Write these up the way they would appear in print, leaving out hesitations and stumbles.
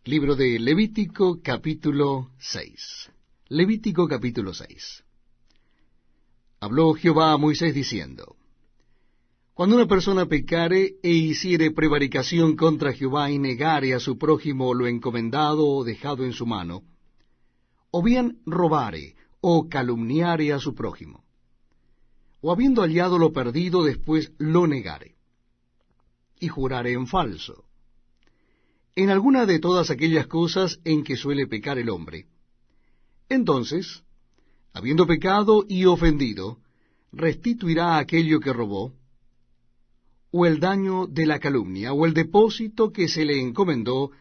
Libro de Levítico, capítulo 6. Levítico, capítulo 6. Habló Jehová a Moisés diciendo: Cuando una persona pecare e hiciere prevaricación contra Jehová y negare a su prójimo lo encomendado o dejado en su mano, o bien robare o calumniare a su prójimo, o habiendo hallado lo perdido después lo negare, y jurare en falso, en alguna de todas aquellas cosas en que suele pecar el hombre, entonces, habiendo pecado y ofendido, restituirá aquello que robó, o el daño de la calumnia, o el depósito que se le encomendó,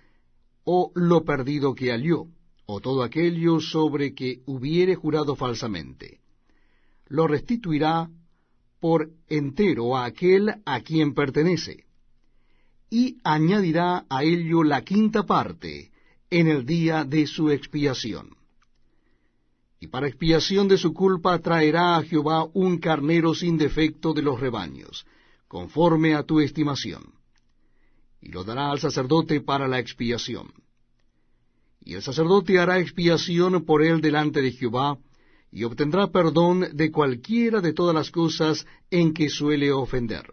o lo perdido que halló, o todo aquello sobre que hubiere jurado falsamente. Lo restituirá por entero a aquel a quien pertenece, y añadirá a ello la quinta parte en el día de su expiación. Y para expiación de su culpa traerá a Jehová un carnero sin defecto de los rebaños, conforme a tu estimación, y lo dará al sacerdote para la expiación. Y el sacerdote hará expiación por él delante de Jehová, y obtendrá perdón de cualquiera de todas las cosas en que suele ofender.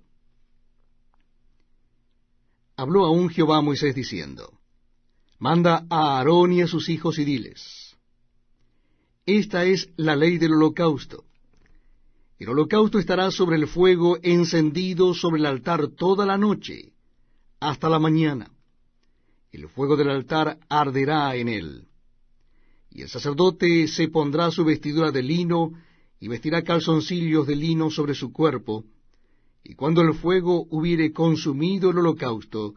Habló aún Jehová a Moisés diciendo: Manda a Aarón y a sus hijos y diles: Esta es la ley del holocausto. El holocausto estará sobre el fuego encendido sobre el altar toda la noche, hasta la mañana. El fuego del altar arderá en él. Y el sacerdote se pondrá su vestidura de lino, y vestirá calzoncillos de lino sobre su cuerpo, y cuando el fuego hubiere consumido el holocausto,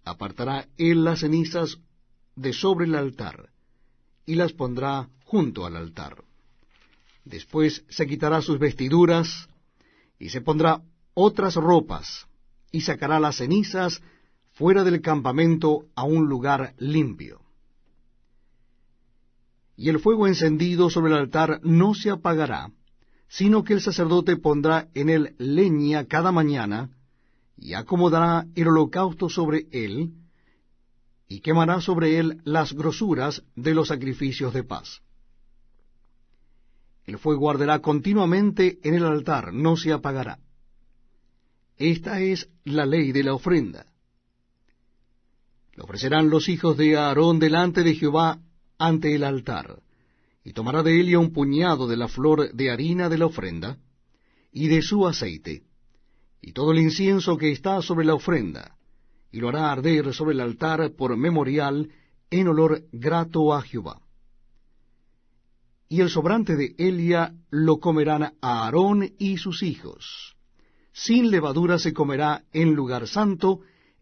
apartará él las cenizas de sobre el altar, y las pondrá junto al altar. Después se quitará sus vestiduras, y se pondrá otras ropas, y sacará las cenizas fuera del campamento a un lugar limpio. Y el fuego encendido sobre el altar no se apagará, sino que el sacerdote pondrá en él leña cada mañana, y acomodará el holocausto sobre él, y quemará sobre él las grosuras de los sacrificios de paz. El fuego arderá continuamente en el altar, no se apagará. Esta es la ley de la ofrenda. Lo ofrecerán los hijos de Aarón delante de Jehová ante el altar, y tomará de ella un puñado de la flor de harina de la ofrenda, y de su aceite, y todo el incienso que está sobre la ofrenda, y lo hará arder sobre el altar por memorial en olor grato a Jehová. Y el sobrante de Elia lo comerán Aarón y sus hijos. Sin levadura se comerá en lugar santo,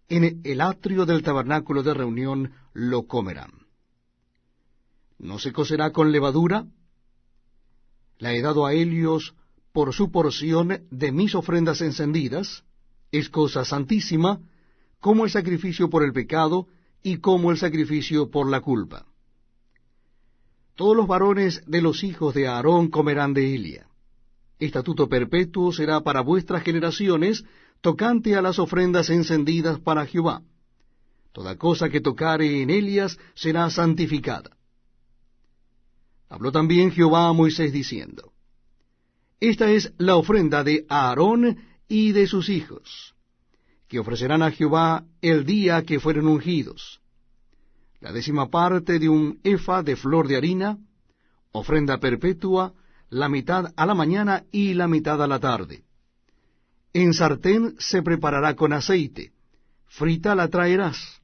en el atrio del tabernáculo de reunión lo comerán. ¿No se cocerá con levadura? La he dado a ellos por su porción de mis ofrendas encendidas, es cosa santísima, como el sacrificio por el pecado y como el sacrificio por la culpa. Todos los varones de los hijos de Aarón comerán de ella. Estatuto perpetuo será para vuestras generaciones, tocante a las ofrendas encendidas para Jehová. Toda cosa que tocare en ellas será santificada. Habló también Jehová a Moisés diciendo: Esta es la ofrenda de Aarón y de sus hijos, que ofrecerán a Jehová el día que fueren ungidos. La 10ª parte de un efa de flor de harina, ofrenda perpetua, la mitad a la mañana y la mitad a la tarde. En sartén se preparará con aceite, frita la traerás,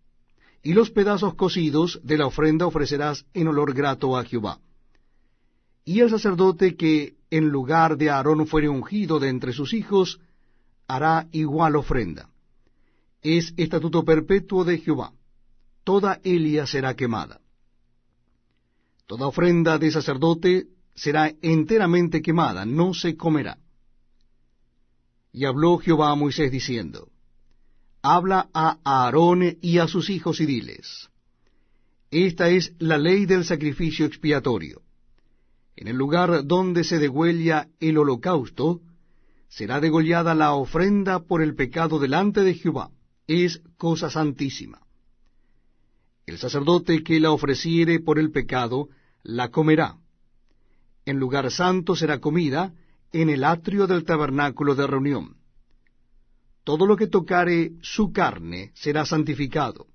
y los pedazos cocidos de la ofrenda ofrecerás en olor grato a Jehová. Y el sacerdote que en lugar de Aarón fuere ungido de entre sus hijos, hará igual ofrenda. Es estatuto perpetuo de Jehová. Toda ella será quemada. Toda ofrenda de sacerdote será enteramente quemada, no se comerá. Y habló Jehová a Moisés diciendo: Habla a Aarón y a sus hijos y diles: Esta es la ley del sacrificio expiatorio. En el lugar donde se degüella el holocausto, será degollada la ofrenda por el pecado delante de Jehová. Es cosa santísima. El sacerdote que la ofreciere por el pecado, la comerá. En lugar santo será comida, en el atrio del tabernáculo de reunión. Todo lo que tocare su carne será santificado.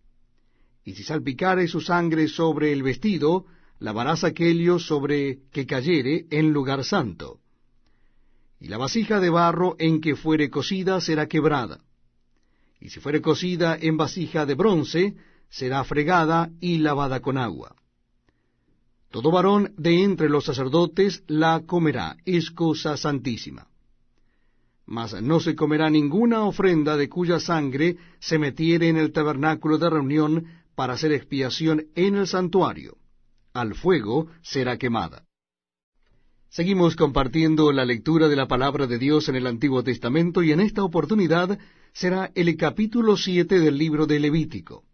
Y si salpicare su sangre sobre el vestido, lavarás aquello sobre que cayere en lugar santo. Y la vasija de barro en que fuere cocida será quebrada. Y si fuere cocida en vasija de bronce, será fregada y lavada con agua. Todo varón de entre los sacerdotes la comerá, es cosa santísima. Mas no se comerá ninguna ofrenda de cuya sangre se metiere en el tabernáculo de reunión para hacer expiación en el santuario. Al fuego será quemada. Seguimos compartiendo la lectura de la palabra de Dios en el Antiguo Testamento, y en esta oportunidad será el capítulo 7 del libro de Levítico.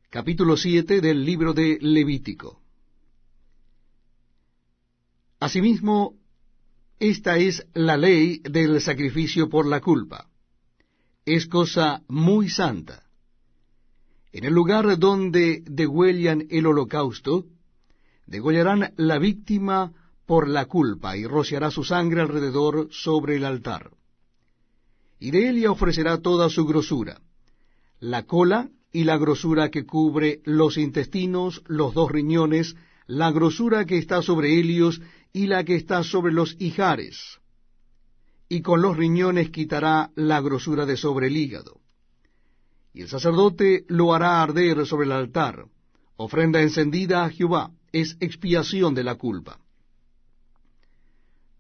Capítulo 7 del libro de Levítico. Asimismo, esta es la ley del sacrificio por la culpa. Es cosa muy santa. En el lugar donde degüellan el holocausto, degollarán la víctima por la culpa, y rociará su sangre alrededor sobre el altar. Y de ella ofrecerá toda su grosura, la cola y la grosura que cubre los intestinos, los 2 riñones, la grosura que está sobre ellos y la que está sobre los ijares. Y con los riñones quitará la grosura de sobre el hígado. Y el sacerdote lo hará arder sobre el altar, ofrenda encendida a Jehová, es expiación de la culpa.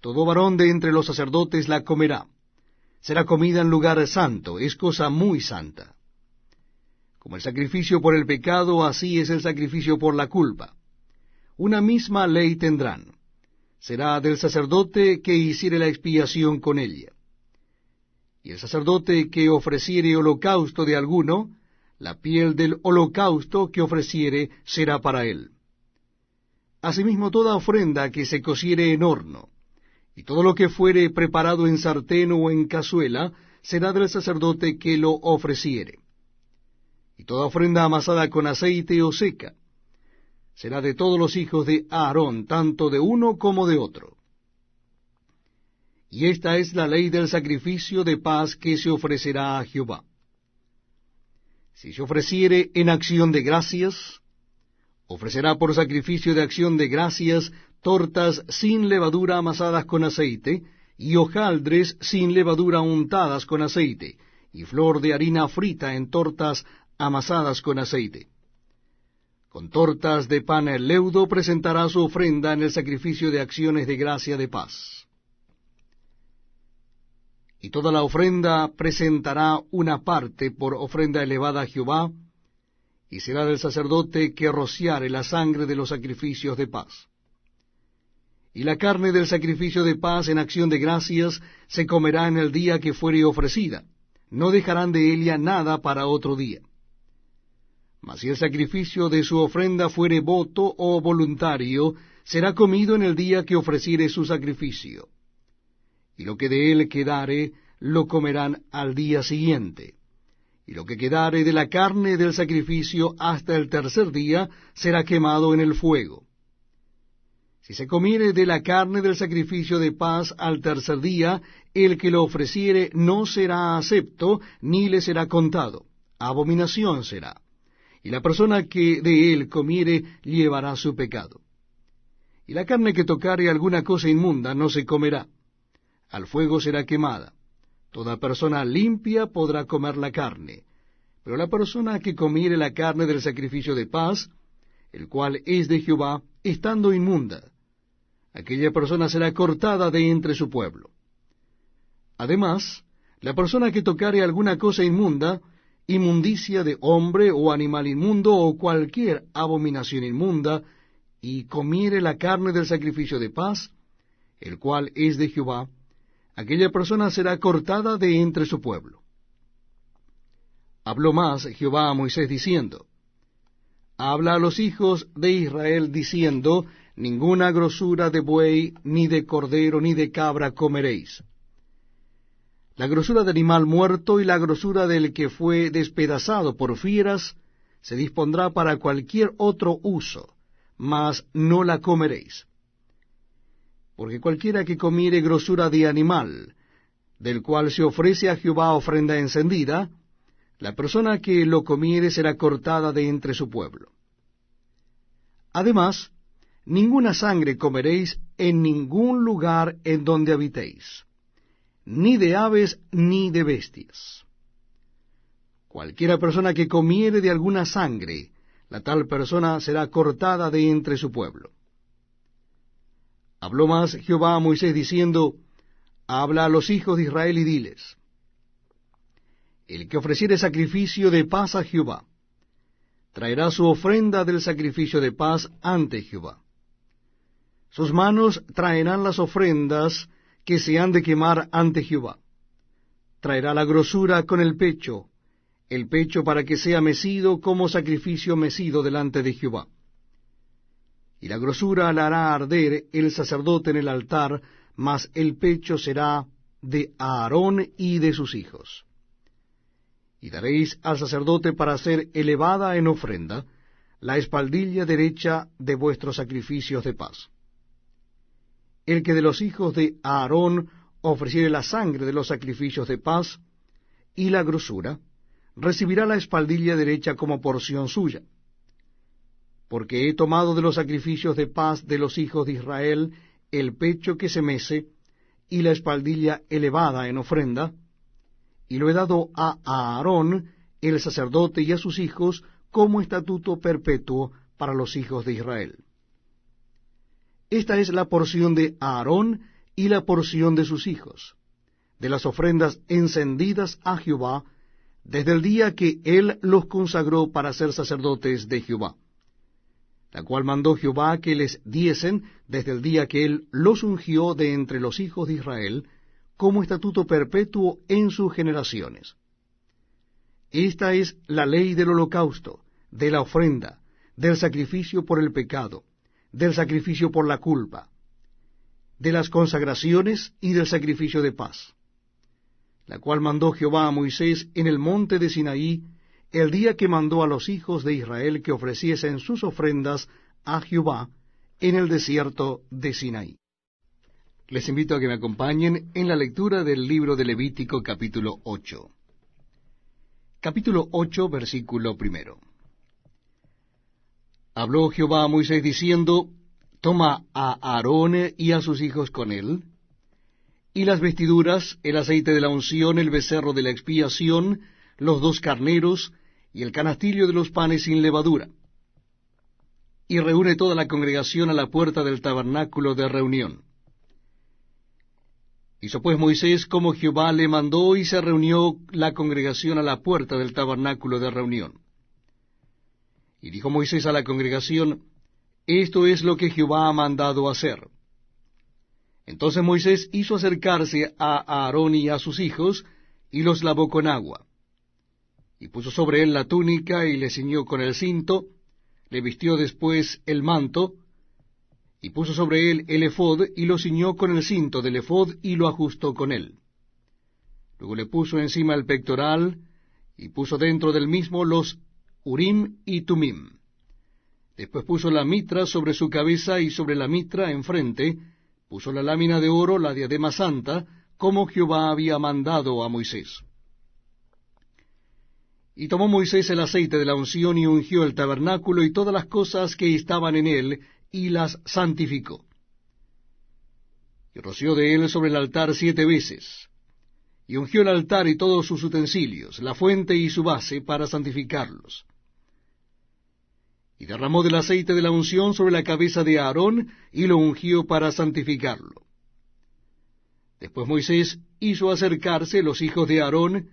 Todo varón de entre los sacerdotes la comerá. Será comida en lugar santo, es cosa muy santa. Como el sacrificio por el pecado, así es el sacrificio por la culpa. Una misma ley tendrán. Será del sacerdote que hiciere la expiación con ella. Y el sacerdote que ofreciere holocausto de alguno, la piel del holocausto que ofreciere será para él. Asimismo toda ofrenda que se cociere en horno, y todo lo que fuere preparado en sartén o en cazuela, será del sacerdote que lo ofreciere. Y toda ofrenda amasada con aceite o seca, será de todos los hijos de Aarón, tanto de uno como de otro. Y esta es la ley del sacrificio de paz que se ofrecerá a Jehová. Si se ofreciere en acción de gracias, ofrecerá por sacrificio de acción de gracias tortas sin levadura amasadas con aceite, y hojaldres sin levadura untadas con aceite, y flor de harina frita en tortas amasadas con aceite. Con tortas de pan leudo presentará su ofrenda en el sacrificio de acciones de gracia de paz. Y toda la ofrenda presentará una parte por ofrenda elevada a Jehová, y será del sacerdote que rociare la sangre de los sacrificios de paz. Y la carne del sacrificio de paz en acción de gracias se comerá en el día que fuere ofrecida, no dejarán de ella nada para otro día. Mas si el sacrificio de su ofrenda fuere voto o voluntario, será comido en el día que ofreciere su sacrificio. Y lo que de él quedare, lo comerán al día siguiente. Y lo que quedare de la carne del sacrificio hasta el tercer día, será quemado en el fuego. Si se comiere de la carne del sacrificio de paz al tercer día, el que lo ofreciere no será acepto, ni le será contado. Abominación será. Y la persona que de él comiere llevará su pecado. Y la carne que tocare alguna cosa inmunda no se comerá. Al fuego será quemada. Toda persona limpia podrá comer la carne, pero la persona que comiere la carne del sacrificio de paz, el cual es de Jehová, estando inmunda, aquella persona será cortada de entre su pueblo. Además, la persona que tocare alguna cosa inmunda, inmundicia de hombre o animal inmundo o cualquier abominación inmunda, y comiere la carne del sacrificio de paz, el cual es de Jehová, aquella persona será cortada de entre su pueblo. Habló más Jehová a Moisés diciendo, habla a los hijos de Israel diciendo, ninguna grosura de buey, ni de cordero, ni de cabra comeréis. La grosura de animal muerto y la grosura del que fue despedazado por fieras se dispondrá para cualquier otro uso, mas no la comeréis. Porque cualquiera que comiere grosura de animal, del cual se ofrece a Jehová ofrenda encendida, la persona que lo comiere será cortada de entre su pueblo. Además, ninguna sangre comeréis en ningún lugar en donde habitéis, ni de aves ni de bestias. Cualquiera persona que comiere de alguna sangre, la tal persona será cortada de entre su pueblo. Habló más Jehová a Moisés diciendo, habla a los hijos de Israel y diles, el que ofreciere sacrificio de paz a Jehová, traerá su ofrenda del sacrificio de paz ante Jehová. Sus manos traerán las ofrendas que se han de quemar ante Jehová. Traerá la grosura con el pecho para que sea mecido como sacrificio mecido delante de Jehová. Y la grosura la hará arder el sacerdote en el altar, mas el pecho será de Aarón y de sus hijos. Y daréis al sacerdote para ser elevada en ofrenda la espaldilla derecha de vuestros sacrificios de paz. El que de los hijos de Aarón ofreciere la sangre de los sacrificios de paz y la grosura, recibirá la espaldilla derecha como porción suya. Porque he tomado de los sacrificios de paz de los hijos de Israel el pecho que se mece y la espaldilla elevada en ofrenda, y lo he dado a Aarón, el sacerdote, y a sus hijos, como estatuto perpetuo para los hijos de Israel. Esta es la porción de Aarón y la porción de sus hijos, de las ofrendas encendidas a Jehová, desde el día que él los consagró para ser sacerdotes de Jehová, la cual mandó Jehová que les diesen desde el día que él los ungió de entre los hijos de Israel, como estatuto perpetuo en sus generaciones. Esta es la ley del holocausto, de la ofrenda, del sacrificio por el pecado, del sacrificio por la culpa, de las consagraciones y del sacrificio de paz, la cual mandó Jehová a Moisés en el monte de Sinaí, el día que mandó a los hijos de Israel que ofreciesen sus ofrendas a Jehová en el desierto de Sinaí. Les invito a que me acompañen en la lectura del libro de Levítico capítulo 8. Capítulo 8, versículo 1. Habló Jehová a Moisés diciendo, toma a Aarón y a sus hijos con él, y las vestiduras, el aceite de la unción, el becerro de la expiación, los 2 carneros, y el canastillo de los panes sin levadura. Y reúne toda la congregación a la puerta del tabernáculo de reunión. Hizo pues Moisés como Jehová le mandó, y se reunió la congregación a la puerta del tabernáculo de reunión. Y dijo Moisés a la congregación, esto es lo que Jehová ha mandado hacer. Entonces Moisés hizo acercarse a Aarón y a sus hijos, y los lavó con agua. Y puso sobre él la túnica, y le ciñó con el cinto, le vistió después el manto, y puso sobre él el ephod, y lo ciñó con el cinto del ephod, y lo ajustó con él. Luego le puso encima el pectoral, y puso dentro del mismo los Urim y Tumim. Después puso la mitra sobre su cabeza, y sobre la mitra enfrente puso la lámina de oro, la diadema santa, como Jehová había mandado a Moisés. Y tomó Moisés el aceite de la unción, y ungió el tabernáculo y todas las cosas que estaban en él, y las santificó. Y roció de él sobre el altar 7 veces, y ungió el altar y todos sus utensilios, la fuente y su base, para santificarlos. Y derramó del aceite de la unción sobre la cabeza de Aarón, y lo ungió para santificarlo. Después Moisés hizo acercarse los hijos de Aarón,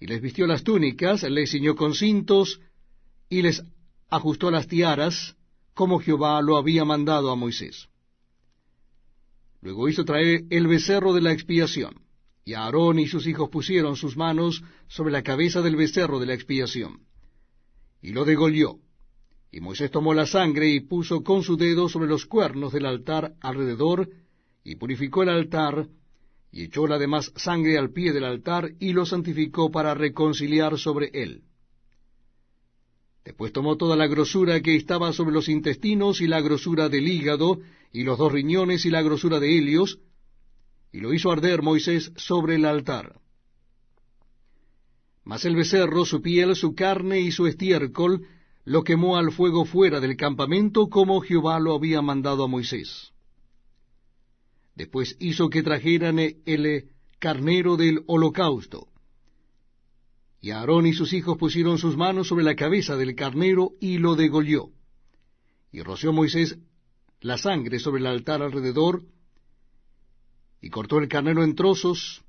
y les vistió las túnicas, les ciñó con cintos, y les ajustó las tiaras, como Jehová lo había mandado a Moisés. Luego hizo traer el becerro de la expiación, y Aarón y sus hijos pusieron sus manos sobre la cabeza del becerro de la expiación, y lo degolló. Y Moisés tomó la sangre y puso con su dedo sobre los cuernos del altar alrededor, y purificó el altar, y echó la demás sangre al pie del altar, y lo santificó para reconciliar sobre él. Después tomó toda la grosura que estaba sobre los intestinos, y la grosura del hígado, y los 2 riñones, y la grosura de Helios, y lo hizo arder Moisés sobre el altar. Mas el becerro, su piel, su carne y su estiércol, lo quemó al fuego fuera del campamento, como Jehová lo había mandado a Moisés. Después hizo que trajeran el carnero del holocausto. Y Aarón y sus hijos pusieron sus manos sobre la cabeza del carnero y lo degolló. Y roció Moisés la sangre sobre el altar alrededor, y cortó el carnero en trozos,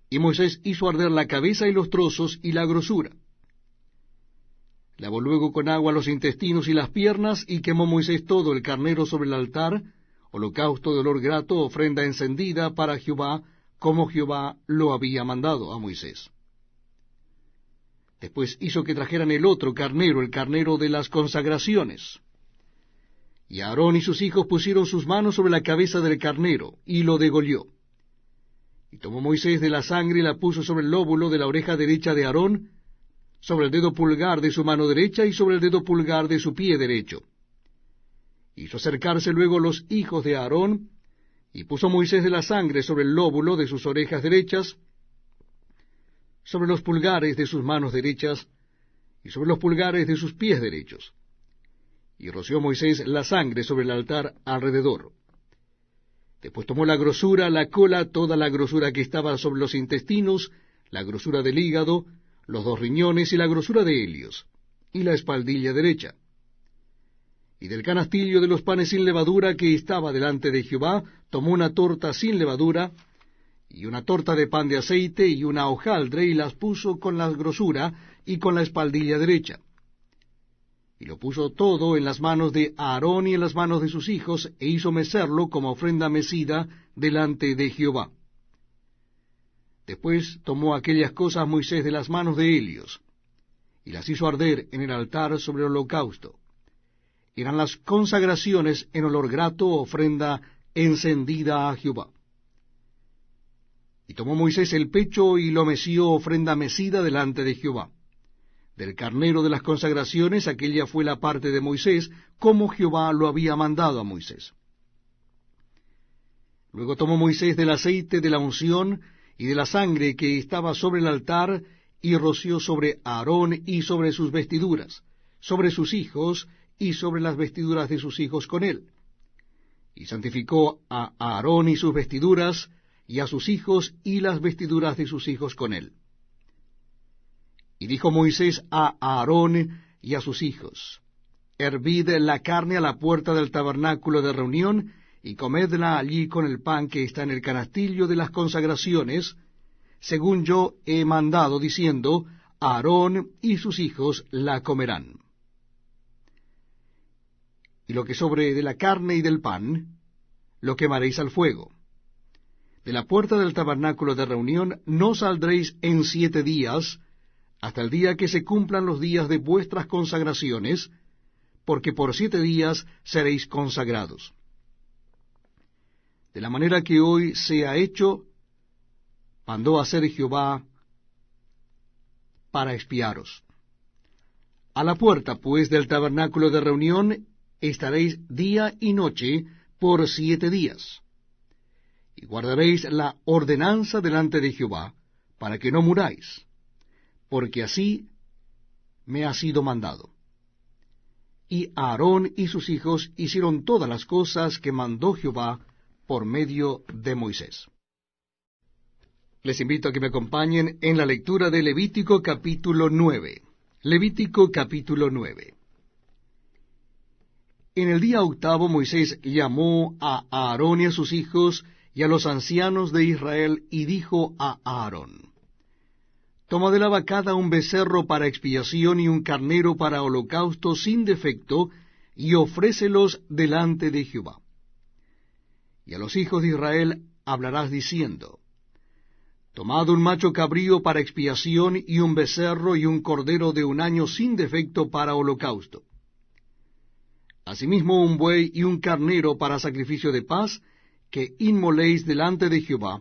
y Moisés hizo arder la cabeza y los trozos y la grosura. Lavó luego con agua los intestinos y las piernas, y quemó Moisés todo el carnero sobre el altar, holocausto de olor grato, ofrenda encendida para Jehová, como Jehová lo había mandado a Moisés. Después hizo que trajeran el otro carnero, el carnero de las consagraciones. Y Aarón y sus hijos pusieron sus manos sobre la cabeza del carnero, y lo degolló. Y tomó Moisés de la sangre y la puso sobre el lóbulo de la oreja derecha de Aarón, sobre el dedo pulgar de su mano derecha y sobre el dedo pulgar de su pie derecho. Hizo acercarse luego los hijos de Aarón, y puso Moisés de la sangre sobre el lóbulo de sus orejas derechas, sobre los pulgares de sus manos derechas, y sobre los pulgares de sus pies derechos. Y roció Moisés la sangre sobre el altar alrededor. Después tomó la grosura, la cola, toda la grosura que estaba sobre los intestinos, la grosura del hígado, los 2 riñones y la grosura de Helios, y la espaldilla derecha. Y del canastillo de los panes sin levadura que estaba delante de Jehová, tomó una torta sin levadura, y una torta de pan de aceite, y una hojaldre, y las puso con la grosura y con la espaldilla derecha. Y lo puso todo en las manos de Aarón y en las manos de sus hijos, e hizo mecerlo como ofrenda mecida delante de Jehová. Después tomó aquellas cosas Moisés de las manos de Helios, y las hizo arder en el altar sobre el holocausto. Eran las consagraciones en olor grato, ofrenda encendida a Jehová. Y tomó Moisés el pecho y lo meció ofrenda mecida delante de Jehová. Del carnero de las consagraciones, aquella fue la parte de Moisés, como Jehová lo había mandado a Moisés. Luego tomó Moisés del aceite de la unción y de la sangre que estaba sobre el altar, y roció sobre Aarón y sobre sus vestiduras, sobre sus hijos y sobre las vestiduras de sus hijos con él. Y santificó a Aarón y sus vestiduras, y a sus hijos y las vestiduras de sus hijos con él. Y dijo Moisés a Aarón y a sus hijos: Hervid la carne a la puerta del tabernáculo de reunión, y comedla allí con el pan que está en el canastillo de las consagraciones, según yo he mandado, diciendo: Aarón y sus hijos la comerán. Y lo que sobre de la carne y del pan, lo quemaréis al fuego. De la puerta del tabernáculo de reunión no saldréis en 7 días, hasta el día que se cumplan los días de vuestras consagraciones, porque por 7 días seréis consagrados. De la manera que hoy se ha hecho, mandó hacer Jehová para expiaros. A la puerta, pues, del tabernáculo de reunión estaréis día y noche por 7 días. Y guardaréis la ordenanza delante de Jehová, para que no muráis, porque así me ha sido mandado. Y Aarón y sus hijos hicieron todas las cosas que mandó Jehová por medio de Moisés. Les invito a que me acompañen en la lectura de Levítico capítulo 9. Levítico capítulo 9. En el día 8 Moisés llamó a Aarón y a sus hijos y a los ancianos de Israel, y dijo a Aarón: Toma de la vacada un becerro para expiación y un carnero para holocausto sin defecto, y ofrécelos delante de Jehová. Y a los hijos de Israel hablarás diciendo: Tomad un macho cabrío para expiación, y un becerro y un cordero de 1 año sin defecto para holocausto. Asimismo un buey y un carnero para sacrificio de paz, que inmoléis delante de Jehová,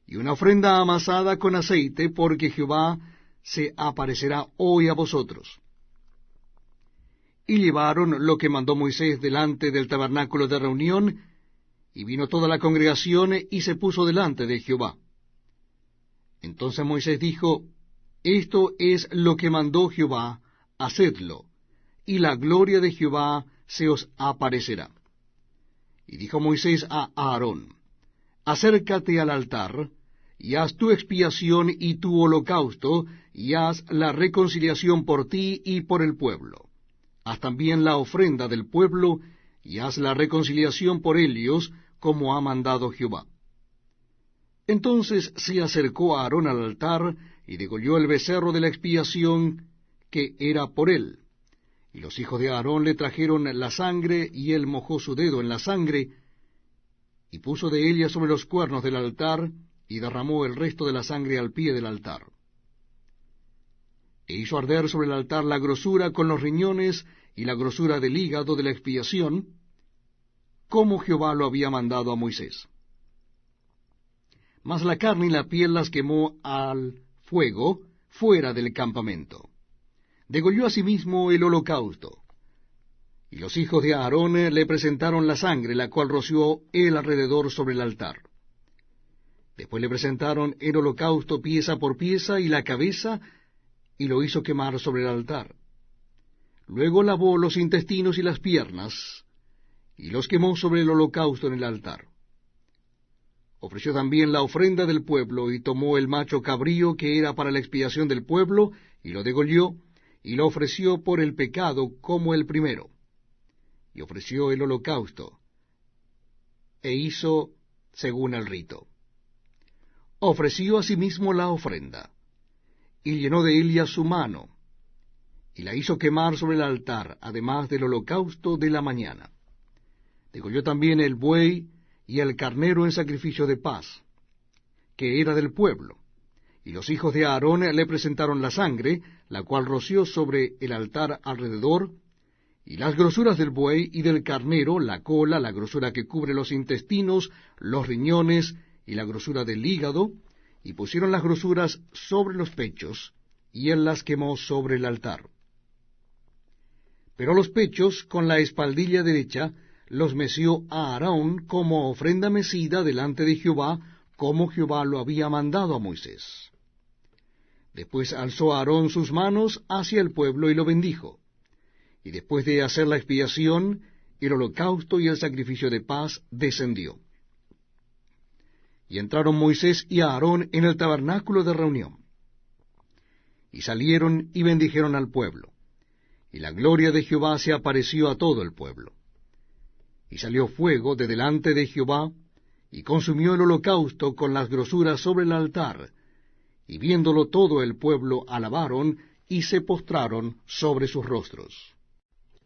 y una ofrenda amasada con aceite, porque Jehová se aparecerá hoy a vosotros. y llevaron lo que mandó Moisés delante del tabernáculo de reunión, y vino toda la congregación y se puso delante de Jehová. Entonces Moisés dijo, esto es lo que mandó Jehová, hacedlo, y la gloria de Jehová se os aparecerá. Y dijo Moisés a Aarón, acércate al altar, y haz tu expiación y tu holocausto, y haz la reconciliación por ti y por el pueblo. Haz también la ofrenda del pueblo, y haz la reconciliación por ellos, como ha mandado Jehová. Entonces se acercó Aarón al altar, y degolló el becerro de la expiación, que era por él. Y los hijos de Aarón le trajeron la sangre, y él mojó su dedo en la sangre, y puso de ella sobre los cuernos del altar, y derramó el resto de la sangre al pie del altar. E hizo arder sobre el altar la grosura con los riñones, y la grosura del hígado de la expiación, como Jehová lo había mandado a Moisés. Mas la carne y la piel las quemó al fuego fuera del campamento. Degolló asimismo el holocausto. Y los hijos de Aarón le presentaron la sangre, la cual roció él alrededor sobre el altar. Después le presentaron el holocausto pieza por pieza y la cabeza, y lo hizo quemar sobre el altar. Luego lavó los intestinos y las piernas, y los quemó sobre el holocausto en el altar. Ofreció también la ofrenda del pueblo, y tomó el macho cabrío que era para la expiación del pueblo, y lo degolló, y lo ofreció por el pecado como el primero. Y ofreció el holocausto, e hizo según el rito. Ofreció asimismo la ofrenda, y llenó de ella su mano, y la hizo quemar sobre el altar, además del holocausto de la mañana. Degolló también el buey y el carnero en sacrificio de paz, que era del pueblo. Y los hijos de Aarón le presentaron la sangre, la cual roció sobre el altar alrededor, y las grosuras del buey y del carnero, la cola, la grosura que cubre los intestinos, los riñones y la grosura del hígado, y pusieron las grosuras sobre los pechos, y él las quemó sobre el altar. Pero los pechos, con la espaldilla derecha, los meció a Aarón como ofrenda mecida delante de Jehová, como Jehová lo había mandado a Moisés. Después alzó Aarón sus manos hacia el pueblo y lo bendijo. Y después de hacer la expiación, el holocausto y el sacrificio de paz, descendió. Y entraron Moisés y Aarón en el tabernáculo de reunión. Y salieron y bendijeron al pueblo. Y la gloria de Jehová se apareció a todo el pueblo. Y salió fuego de delante de Jehová, y consumió el holocausto con las grosuras sobre el altar. Y viéndolo todo el pueblo alabaron, y se postraron sobre sus rostros.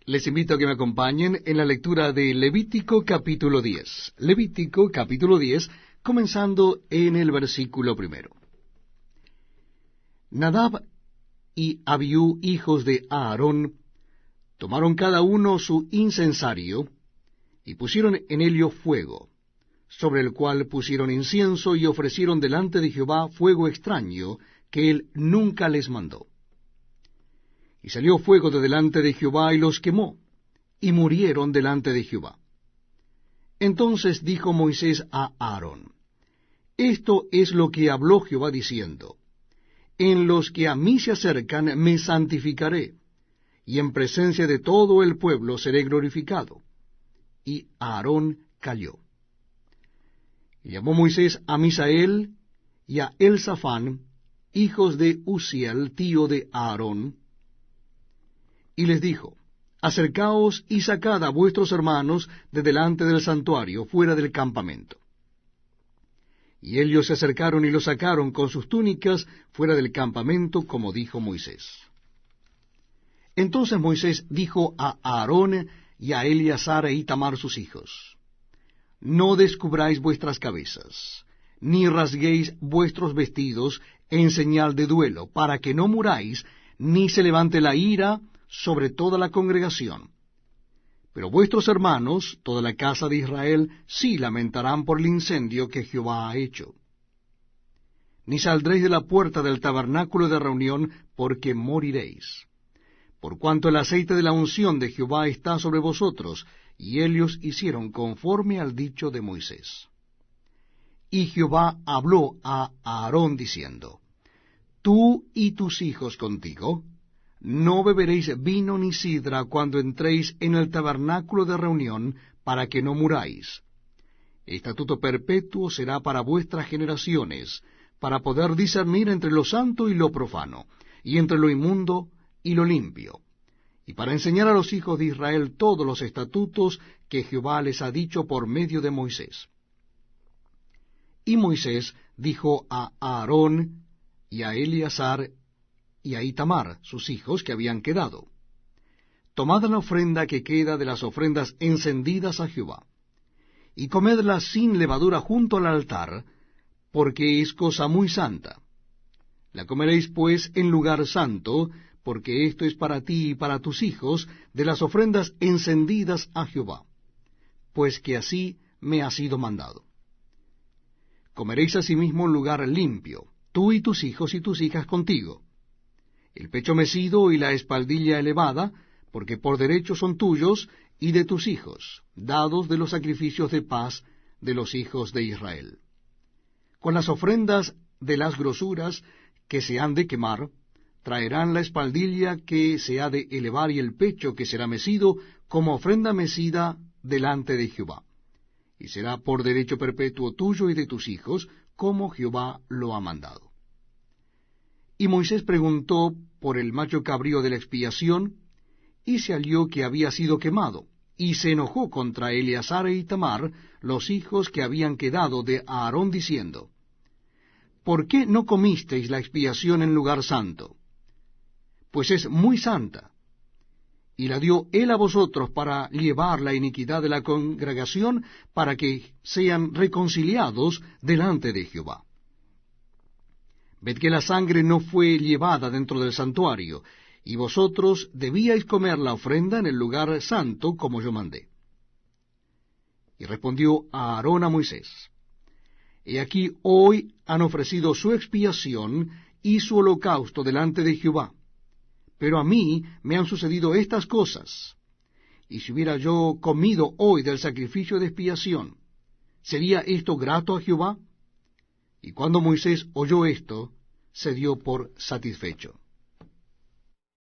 Les invito a que me acompañen en la lectura de Levítico capítulo 10. Levítico capítulo 10, comenzando en el versículo 1. Nadab y Abiú, hijos de Aarón, tomaron cada uno su incensario, y pusieron en ello fuego, sobre el cual pusieron incienso, y ofrecieron delante de Jehová fuego extraño, que él nunca les mandó. Y salió fuego de delante de Jehová, y los quemó, y murieron delante de Jehová. Entonces dijo Moisés a Aarón, esto es lo que habló Jehová diciendo, en los que a mí se acercan me santificaré, y en presencia de todo el pueblo seré glorificado. Y Aarón calló. Y llamó Moisés a Misael y a Elzafán, hijos de Uziel, tío de Aarón, y les dijo, acercaos y sacad a vuestros hermanos de delante del santuario, fuera del campamento. Y ellos se acercaron y los sacaron con sus túnicas fuera del campamento, como dijo Moisés. Entonces Moisés dijo a Aarón y a Eleazar e Itamar sus hijos, no descubráis vuestras cabezas, ni rasguéis vuestros vestidos en señal de duelo, para que no muráis, ni se levante la ira sobre toda la congregación. Pero vuestros hermanos, toda la casa de Israel, sí lamentarán por el incendio que Jehová ha hecho. Ni saldréis de la puerta del tabernáculo de reunión, porque moriréis. por cuanto el aceite de la unción de Jehová está sobre vosotros. Y ellos hicieron conforme al dicho de Moisés. Y Jehová habló a Aarón diciendo, Tú y tus hijos contigo, no beberéis vino ni sidra cuando entréis en el tabernáculo de reunión, para que no muráis. Estatuto perpetuo será para vuestras generaciones, para poder discernir entre lo santo y lo profano, y entre lo inmundo y lo limpio, y para enseñar a los hijos de Israel todos los estatutos que Jehová les ha dicho por medio de Moisés. Y Moisés dijo a Aarón y a Eleazar y a Itamar, sus hijos que habían quedado, Tomad la ofrenda que queda de las ofrendas encendidas a Jehová, y comedla sin levadura junto al altar, porque es cosa muy santa. La comeréis pues en lugar santo, porque esto es para ti y para tus hijos, de las ofrendas encendidas a Jehová, pues que así me ha sido mandado. Comeréis asimismo en lugar limpio, tú y tus hijos y tus hijas contigo, el pecho mecido y la espaldilla elevada, porque por derecho son tuyos y de tus hijos, dados de los sacrificios de paz de los hijos de Israel. Con las ofrendas de las grosuras que se han de quemar, traerán la espaldilla que se ha de elevar y el pecho que será mecido como ofrenda mecida delante de Jehová. Y será por derecho perpetuo tuyo y de tus hijos, como Jehová lo ha mandado. Y Moisés preguntó por el macho cabrío de la expiación, y se halló que había sido quemado, y se enojó contra Eleazar e Itamar, los hijos que habían quedado de Aarón, diciendo, ¿Por qué no comisteis la expiación en lugar santo? Pues es muy santa, y la dio él a vosotros para llevar la iniquidad de la congregación, para que sean reconciliados delante de Jehová. Ved que la sangre no fue llevada dentro del santuario, y vosotros debíais comer la ofrenda en el lugar santo, como yo mandé. Y respondió Aarón a Moisés, He aquí hoy han ofrecido su expiación y su holocausto delante de Jehová, pero a mí me han sucedido estas cosas. Y si hubiera yo comido hoy del sacrificio de expiación, ¿sería esto grato a Jehová? Y cuando Moisés oyó esto, se dio por satisfecho.